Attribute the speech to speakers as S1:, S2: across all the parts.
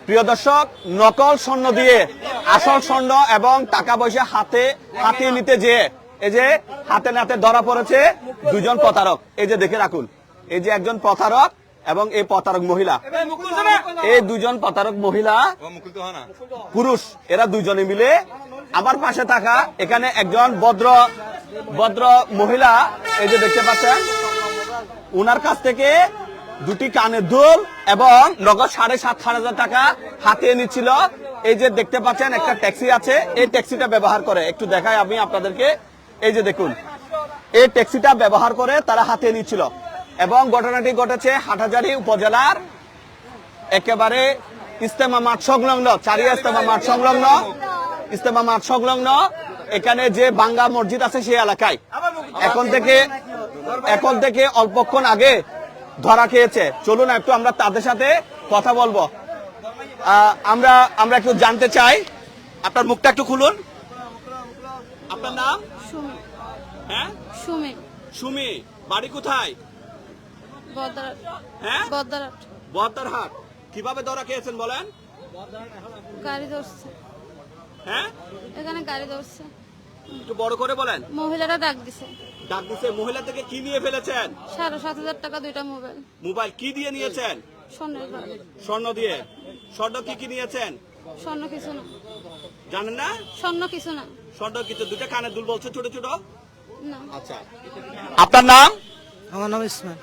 S1: প্রিয় দর্শক, নকল স্বর্ণ দিয়ে আসল স্বর্ণ এবং টাকা পয়সা হাতে নিতে যেয়ে এই যে হাতে নাতে ধরা পড়েছে দুজন প্রতারক। এই যে দেখে রাখুন, এই যে একজন প্রতারক এবং এই প্রতারক মহিলা, এই দুজন প্রতারক মহিলা পুরুষ, এরা দুজনে মিলে আমার পাশে থাকা এখানে একজন ভদ্র মহিলা, এই যে দেখতে পাচ্ছেন, উনার কাছ থেকে দুটি কানের দুল এবং নগদ 7,500 টাকা হাতিয়ে নিচ্ছিল। এই যে দেখতে পাচ্ছেন একটা ট্যাক্সি আছে, এই ট্যাক্সিটা ব্যবহার করে, একটু দেখাই আমি আপনাদেরকে। এই যে দেখুন, এই ট্যাক্সিটা ব্যবহার করে তারা হাতিয়ে নিচ্ছিল এবং ঘটনাটি ঘটেছে হাটহাজারী উপজেলার একেবারে ইস্তেমা মাঠ সংলগ্ন, চারিয়া ইস্তেমা মাঠ সংলগ্ন এখানে যে বাঙ্গা মসজিদ আছে সেই এলাকায়। এখন থেকে অল্পক্ষণ আগে ধরা খেয়েছে। চলুন একটু আমরা তাদের সাথে কথা বলবো। আমরা একটু জানতে চাই, আপনার মুখটা একটু খুলুন। আপনার নাম? হ্যাঁ, সুমি। বাড়ি কোথায়? হ্যাঁ, বহদ্দারহাট। কিভাবে ধরা খেয়েছেন বলেন?
S2: গাড়ি ধরছে।
S1: হ্যাঁ,
S2: এখানে গাড়ি ধরছে।
S1: একটু বড় করে বলেন।
S2: মহিলারা ডাক দিছে।
S1: মহিলা থেকে কি নিয়ে ফেলেছেন?
S2: 7,500 টাকা দুইটা
S1: মোবাইল কি দিয়ে নিয়েছেন? স্বর্ণ দিয়ে। স্বর্ণ কি নিয়েছেন?
S2: স্বর্ণ কিছু না।
S1: জানেন না?
S2: স্বর্ণ কিছু না।
S1: স্বর্ণ কিছু, দুটা কানের দুল বলছে ছোট ছোট।
S2: না।
S1: আচ্ছা, আপনার নাম?
S3: আমার নাম ইসমাইল।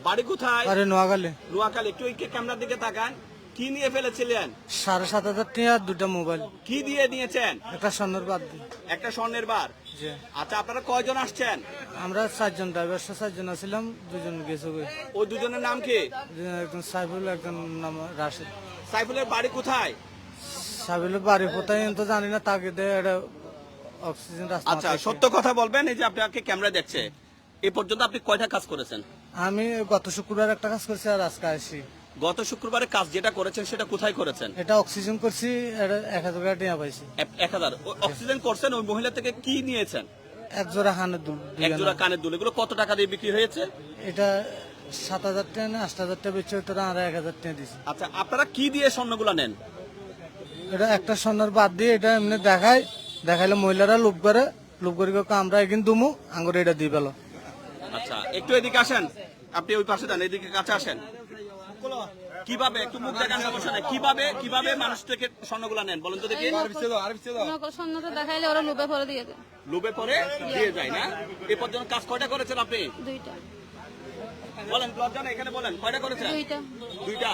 S1: বাড়ি কোথায়?
S3: বাড়ি নোয়াখালী।
S1: একটু ক্যামেরার দিকে তাকান। কি নিয়ে ফেলেছিলেন?
S3: 7,500 টাকা দুটা মোবাইল।
S1: কি দিয়ে নিয়েছেন?
S3: একটা স্বর্ণের বাদ দিয়ে।
S1: একটা স্বর্ণের বার। আচ্ছা, আপনারা কয়জন আসছেন?
S3: আমরা 4জন, ড্রাইভার 4জন আছিলাম, 2জন গেছে।
S1: ওই দুজনের নাম কি?
S3: একজন সাইফুল, একজন নাম রাশেদ।
S1: সাইফুলের বাড়ি কোথায়?
S3: সাইফুলের বাড়ি কোথায় তো জানি না, তাকে দিয়ে এটা অক্সিজেন রাস্তা।
S1: আচ্ছা, সত্য কথা বলবেন। এই যে আপনাকে ক্যামেরা দেখছে, এই পর্যন্ত আপনি কয়টা কাজ করেছেন?
S3: আমি গত শুক্রবার একটা কাজ করছি আর আজকে আসি।
S1: গত শুক্রবারে কাজ যেটা করেছেন সেটা কোথায় করেছেন?
S3: এটা অক্সিজেন করছি, এটা 1,000 টাকা পাইছি।
S1: 1,000 অক্সিজেন করছেন। ওই মহিলা থেকে কি নিয়েছেন?
S3: এক জোড়া কানের দুল।
S1: এক জোড়া কানের দুল। এগুলো কত টাকা দিয়ে বিক্রি হয়েছে?
S3: এটা 7,000 টাকা না 8,000 টাকা বেচে, তোরা আর 1,000 টাকা দিছি।
S1: আচ্ছা, আপনারা কি দিয়ে স্বর্ণগুলো নেন?
S3: এটা একটা স্বর্ণের বাদ দিয়ে এটা এমনি দেখাইলে মহিলারা লোভ করে আমরা এগিন দুমু আঙ্গুর এটা দিয়ে পেলো।
S1: আচ্ছা, একটু এদিকে আসেন, আপনি ওই পাশে যান, এদিকে কাছে আসেন। কিভাবে, একটু মুখ দেখান, সমস্যা নাই। কিভাবে মানুষ থেকে স্বর্ণগুলো নেন বলেন তো দেখি।
S2: স্বর্ণটা দেখাইলে ওরা লোভে পরে দিয়ে দেয়।
S1: লোভে পরে দিয়ে যায় না? এ পর্যন্ত কাজ কয়টা করেছেন আপনি?
S2: 2টা।
S1: বলেন, লজ্জা নেই, এখানে বলেন কয়টা করেছেন? 2টা।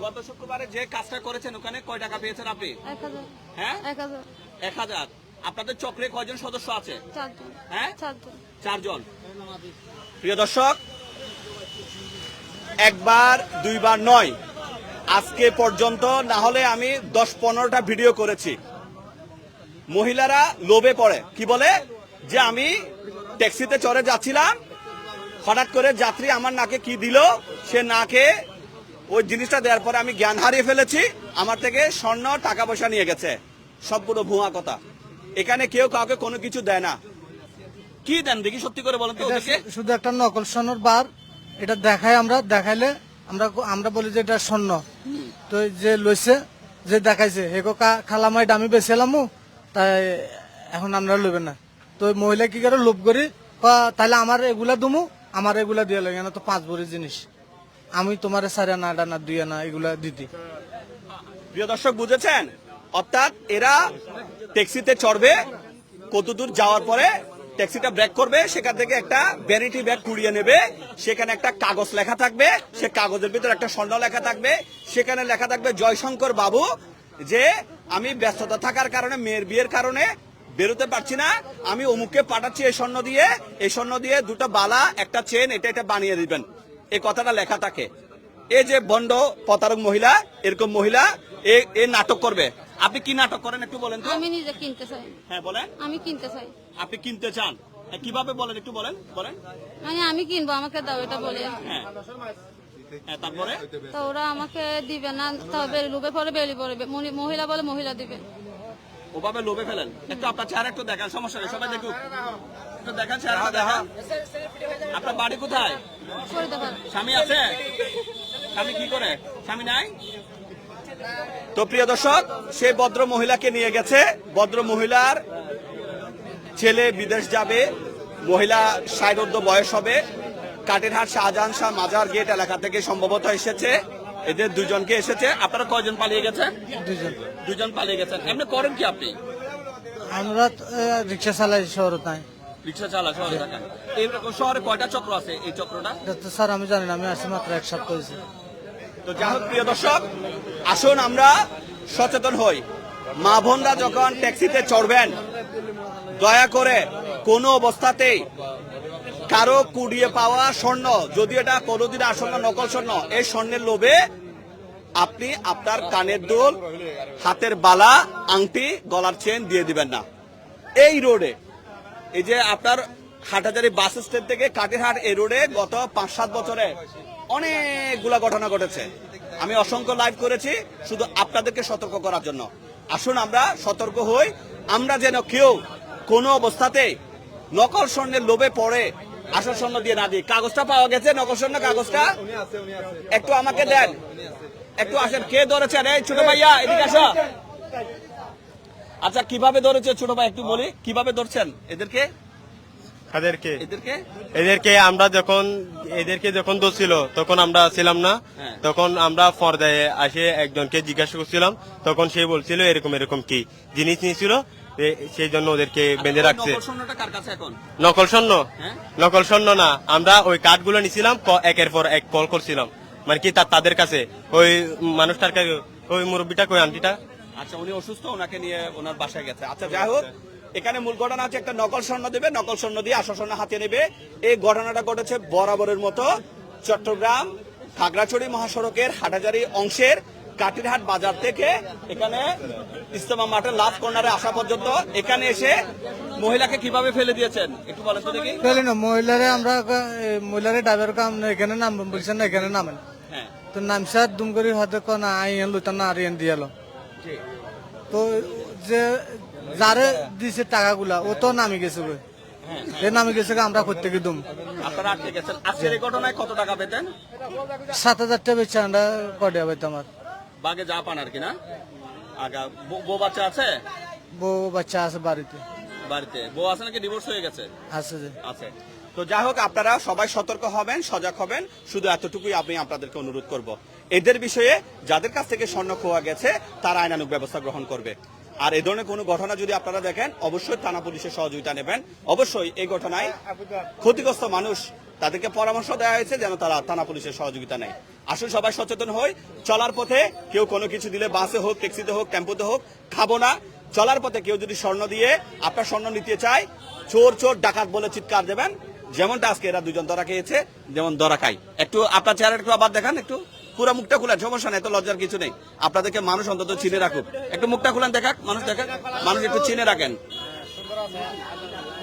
S1: গত শুক্রবারে যে কাজটা করেছেন ওখানে কয় টাকা পেয়েছেন আপনি?
S2: 1,000।
S1: হ্যাঁ,
S2: 1,000।
S1: 1,000। আপনাদের চক্রে কয়জন সদস্য আছে?
S2: 4জন।
S1: হ্যাঁ,
S2: 4জন।
S1: প্রিয় দর্শক, একবার দুইবার নয়, আজকে পর্যন্ত না হলে আমি 10-15টা ভিডিও করেছি। মহিলারা লোভে পড়ে, কি বলে যে আমি ট্যাক্সিতে চড়ে যাচ্ছিলাম, হঠাৎ করে যাত্রী আমার নাকে কি দিল, সে নাকে ওই জিনিসটা দেওয়ার পরে আমি জ্ঞান হারিয়ে ফেলেছি, আমার থেকে স্বর্ণ টাকা পয়সা নিয়ে গেছে। সম্পূর্ণ ভুয়া কথা। এখানে কেউ কাউকে কোনো কিছু দেয় না। কি দেন দেখি, সত্যি করে বলেন তো।
S3: শুধু একটা নকল স্বর্ণের বার, এটা দেখাইলে আমরা বলি যে এটা স্বর্ণ। তো যে লইছে, যে দেখাইছে হেগো খালামাই দামি বেছিলাম, তাই এখন আমরা লইবেন না। তো মহিলা কি করে লোভ করি, তাহলে আমার এগুলা দুমু, আমার এগুলা দিয়ে লাগে না, তো 5 ভরি জিনিস আমি তোমার 4 আনা 8 আনা 2 আনা এগুলা দিতি।
S1: প্রিয় দর্শক, বুঝেছেন? অর্থাৎ এরা ট্যাক্সিতে চড়বে, কতদূর যাওয়ার পরে ট্যাক্সিটা ব্রেক করবে, সেখান থেকে একটা ভ্যানিটি ব্যাগ কুড়িয়ে নেবে, সেখানে একটা কাগজ লেখা থাকবে, সে কাগজের ভিতরে একটা স্বর্ণ লেখা থাকবে, সেখানে লেখা থাকবে জয়শঙ্কর বাবু, যে আমি ব্যস্ততা থাকার কারণে, মেয়ের বিয়ের কারণে বেরোতে পারছি না, আমি অমুককে পাঠাচ্ছি এই স্বর্ণ দিয়ে 2টা বালা, একটা চেন, এটা বানিয়ে দিবেন, এই কথাটা লেখা থাকে। এই যে বন্ড প্রতারক মহিলা, এরকম মহিলা এ নাটক করবে। আপনি কি নাটক করেন একটু বলেন তো।
S2: আমি নিজে কিনতে চাই।
S1: হ্যাঁ, বলেন।
S2: আমি কিনতে চাই।
S1: আপনি কিনতে চান? কিভাবে বলেন, একটু বলেন।
S2: মানে আমি কিনবো, আমাকে দাও, এটা বলে।
S1: হ্যাঁ, তারপরে
S2: তো ওরা আমাকে দিবে না, তবে লোভে পরে বেলি পড়বে। মহিলা বলে মহিলা দিবে,
S1: ওভাবে লোভে ফেলেন। একটু আপনার চেহারা একটু দেখান, সমস্যা নেই, সবাই দেখুক, একটু দেখান চেহারা দেখান। আপনার বাড়ি কোথায়?
S2: ফরিদাবাদ।
S1: স্বামী আছে? স্বামী কি করে? স্বামী নাই? তো প্রিয় দর্শক, সেই ভদ্র মহিলাকে নিয়ে গেছে। ভদ্র মহিলার ছেলে বিদেশ যাবে, মহিলা 60 বয়স হবে। কাটিরহাট শাহজাহান শাহ মাজার গেট এলাকা থেকে সম্ভবত এসেছে। এদের দুজনকে এসেছে। আপনারা কয়জন পালিয়ে গেছেন?
S3: দুজন।
S1: দুজন পালিয়ে গেছেন। এমনি করেন কি আপনি?
S3: আমরা রিক্সা চালাই শহরে নাই।
S1: রিক্সা চালা শহরে থাকেন। এই শহরে কয়টা চক্র আছে এই চক্রটা?
S3: এটা তো স্যার আমি জানি না, আমি আসছি মাত্র 1 সপ্তাহ হয়েছে।
S1: তো যাই হোক প্রিয় দর্শক, আসুন আমরা সচেতন হই। মা বোনরা যখন ট্যাক্সিতে চড়বেন, দয়া করে কোনো অবস্থাতেই কারো কুড়িয়ে পাওয়া স্বর্ণ, যদি এটা কোনোদিন আসন্ন নকল স্বর্ণ, এই স্বর্ণের লোভে আপনি আপনার কানের দুল, হাতের বালা, আংটি, গলার চেন দিয়ে দিবেন না। এই রোডে, এই যে আপনার হাটহাজারী বাস স্ট্যান্ড থেকে কাটিরহাট এই রোডে গত 5-7 বছরে অনেকগুলা ঘটনা ঘটেছে। আমি অসংখ্য লাইভ করেছি শুধু আপনাদেরকে সতর্ক করার জন্য। আসুন আমরা সতর্ক হই, আমরা যেন কেউ কোনো অবস্থাতে নকল স্বর্ণের লোভে পড়ে আসল স্বর্ণ দিয়ে না দিই। কাগজটা পাওয়া গেছে, নকল স্বর্ণ কাগজটা একটু আমাকে দেন, একটু আসেন। কে ধরেছেন? এই ছোট ভাইয়া এদিকে আসো। আচ্ছা, কিভাবে ধরেছে ছোট ভাই একটু বলি, কিভাবে ধরছেন এদেরকে?
S4: এদেরকে আমরা এদেরকে যখন ধরছিল তখন আমরা ছিলাম না।
S1: হ্যাঁ।
S4: তখন আমরা পর্দায় আসে একজনকে জিজ্ঞাসা করছিলাম, তখন সে বলছিল এরকম এরকম কি জিনিস নিয়েছিল, সেই জন্য ওদেরকে বেঁধে রাখছে।
S1: নকল স্বর্ণটা কার কাছে এখন?
S4: নকল স্বর্ণ?
S1: হ্যাঁ।
S4: নকল স্বর্ণ না, আমরা ওই কার্ডগুলো নিছিলাম, একের পর এক কল করছিলাম, মানে কি তাদের কাছে। ওই মানুষটার কাছে, ওই মুরব্বীটা, ওই আন্টিটা।
S1: আচ্ছা, উনি অসুস্থ, ওনাকে নিয়ে ওনার বাসায় গেছে। আচ্ছা, যাই হোক, এখানে মূল ঘটনা হচ্ছে একটা নকল স্বর্ণ দেবে, নকল স্বর্ণ দিয়ে আসল স্বর্ণ হাতিয়ে নেবে। এই ঘটনাটা ঘটেছে বরাবরের মতো চট্টগ্রাম খাগড়াছড়ি মহাসড়কের হাটহাজারী অংশের কাটিরহাট বাজার থেকে এখানে ইস্তেমা মাঠের লাস্ট কর্নারে আসা পর্যন্ত এখানে এসে মহিলাকে কিভাবে ফেলে দিয়েছেন একটু বলেন তো দেখি।
S3: পেলে না মহিলারে, আমরা মহিলারে ড্রাইভার কাম এখানে নাম বলছেন না, এখানে নামেন।
S1: হ্যাঁ,
S3: তো নামসা দুম করে হাতে কোন আইন লইতাম না, আর দিয়ে এলো।
S1: জি।
S3: তো যে যারে দিছে টাকাগুলা ও তো নামি গেছে গো। এ নামি গেছে গো, আমরা প্রত্যেকে দুম।
S1: আপনারা আটকে গেছেন। আজকের এই ঘটনায় কত টাকা পেতেন?
S3: 7,000 টাকা বেচে আমরা কটে পাইতাম। আর
S1: বাগে যা পান আর কি না? আগা বউ বাচ্চা আছে?
S3: বউ বাচ্চা আছে বাড়িতে।
S1: বাড়িতে বউ আছে নাকি ডিভোর্স হয়ে গেছে?
S3: আছে যে।
S1: আছে। তো যাই হোক, আপনারা সবাই সতর্ক হবেন, সজাগ হবেন। শুধু এতটুকুই আমি আপনাদেরকে অনুরোধ করব। এদের বিষয়ে যাদের কাছ থেকে স্বর্ণ খোয়া গেছে তারা আইনানুগ ব্যবস্থা গ্রহণ করবে। আর এই ধরনের কোনো ঘটনা যদি আপনারা দেখেন, অবশ্যই থানা পুলিশের সহযোগিতা নেবেন। অবশ্যই এই ঘটনায় ক্ষতিগ্রস্ত মানুষ, তাদেরকে পরামর্শ দেওয়া হয়েছে যেন তারা থানা পুলিশের সহযোগিতা নেয়। আসুন সবাই সচেতন হই। চলার পথে কেউ কোনো কিছু দিলে, বাসে হোক, ট্যাক্সিতে হোক, টেম্পোতে হোক, খাবো না। চলার পথে কেউ যদি স্বর্ণ দিয়ে আপনার স্বর্ণ নিতে চায়, চোর চোর ডাকাত বলে চিৎকার দেবেন। যেমনটা আজকে এরা দুজন ধরা খেয়েছে, যেমন ধরা খাই। একটু আপনার চেহারা একটু আবার দেখান, একটু পুরো মুখটা খুলেন, সমস্যা নেই, এত লজ্জার কিছু নেই। আপনাদেরকে মানুষ অন্তত চিনে রাখুক। একটু মুখটা খুলেন, দেখাক মানুষ, দেখাক মানুষ, একটু চিনে রাখেন।